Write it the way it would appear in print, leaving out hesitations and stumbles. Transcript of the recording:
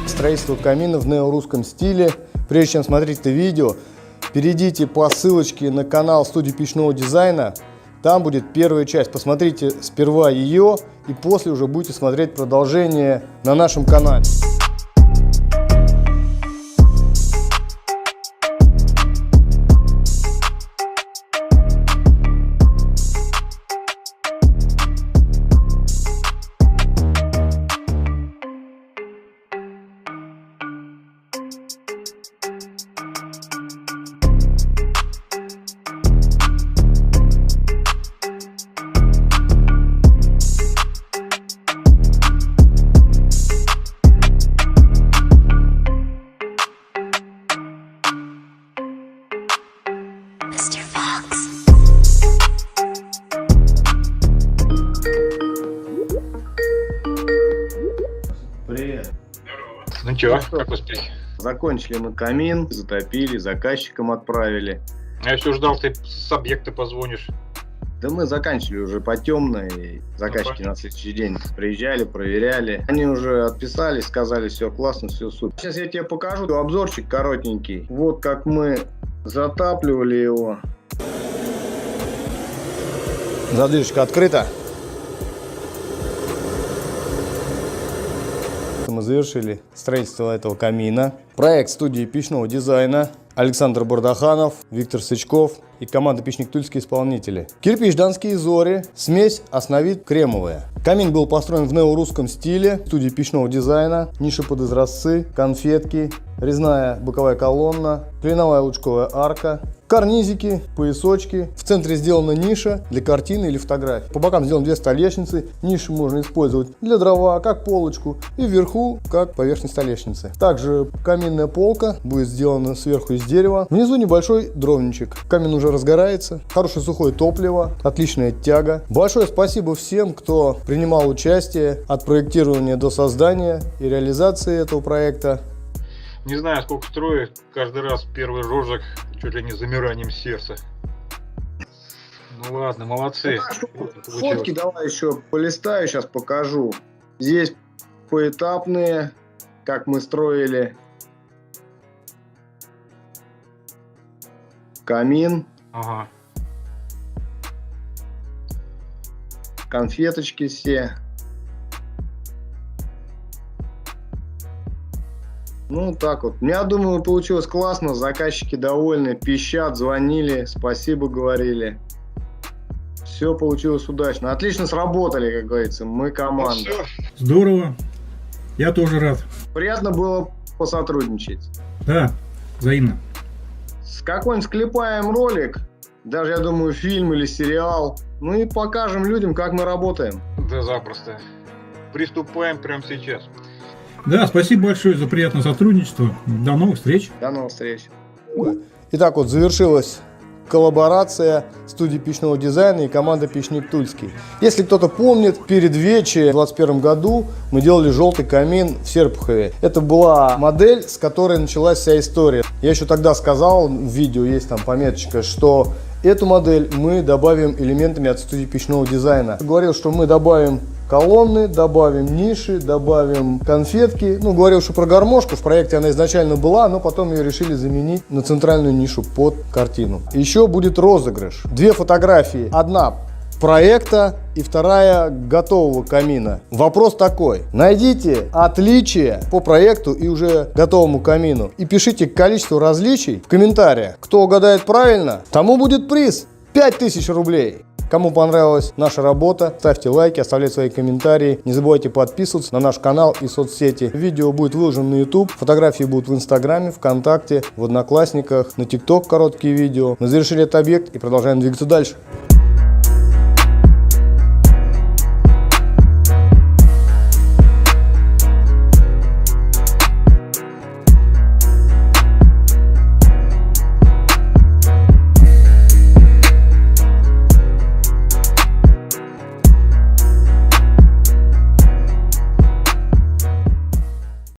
Строительство камина в неорусском стиле. Прежде чем смотреть это видео, перейдите по ссылочке на канал студии печного дизайна. Там будет первая часть. Посмотрите сперва ее, и после уже будете смотреть продолжение на нашем канале. Привет. Ну чё, как успехи? Закончили мы камин, затопили, заказчикам отправили. Я все ждал, ты с объекта позвонишь. Да мы заканчивали уже по темной. Заказчики на следующий день приезжали, проверяли. Они уже отписались, сказали, все классно, все супер. Сейчас я тебе покажу обзорчик коротенький. Вот как мы затапливали его. Задвижка открыта. Мы завершили строительство этого камина. Проект студии печного дизайна. Александр Бардаханов, Виктор Сычков и команда Печник Тульские исполнители. Кирпич Донские Зори, смесь основит кремовая. Камин был построен в неорусском стиле, студии печного дизайна, ниша под изразцы, конфетки, резная боковая колонна, клиновая лучковая арка, карнизики, поясочки. В центре сделана ниша для картины или фотографий. По бокам сделаны две столешницы. Ниши можно использовать для дрова, как полочку, и вверху, как поверхность столешницы. Также каминная полка будет сделана сверху из дерева. Внизу небольшой дровничек. Камин уже разгорается. Хорошее сухое топливо, отличная тяга. Большое спасибо всем, кто принимал участие от проектирования до создания и реализации этого проекта. Не знаю, сколько строю, каждый раз первый рожек чуть ли не замиранием сердца. Ну ладно, молодцы. Фотки давай еще полистаю, сейчас покажу. Здесь поэтапные, как мы строили камин. Ага. Конфеточки все. Ну, так вот. Я думаю, получилось классно. Заказчики довольны, пищат, звонили, спасибо говорили. Все получилось удачно. Отлично сработали, как говорится. Мы команда. Здорово. Я тоже рад. Приятно было посотрудничать. Да, взаимно. С какой-нибудь склепаем ролик, даже, я думаю, фильм или сериал. Ну и покажем людям, как мы работаем. Да запросто. Приступаем прямо сейчас. Да, спасибо большое за приятное сотрудничество. До новых встреч. До новых встреч. Итак, вот завершилась коллаборация студии печного дизайна и команды Печник Тульский. Если кто-то помнит, перед Вечи в 2021 году мы делали желтый камин в Серпухове. Это была модель, с которой началась вся история. Я еще тогда сказал, в видео есть там пометочка, что эту модель мы добавим элементами от студии печного дизайна. Говорил, что мы добавим колонны, добавим ниши, добавим конфетки. Ну, говорил, что про гармошку в проекте она изначально была, но потом ее решили заменить на центральную нишу под картину. Еще будет розыгрыш. Две фотографии. Одна проекта и вторая готового камина. Вопрос такой. Найдите отличия по проекту и уже готовому камину и пишите количество различий в комментариях. Кто угадает правильно, тому будет приз 5000 рублей. Кому понравилась наша работа, ставьте лайки, оставляйте свои комментарии. Не забывайте подписываться на наш канал и соцсети. Видео будет выложено на YouTube, фотографии будут в Инстаграме, ВКонтакте, в Одноклассниках, на ТикТок короткие видео. Мы завершили этот объект и продолжаем двигаться дальше.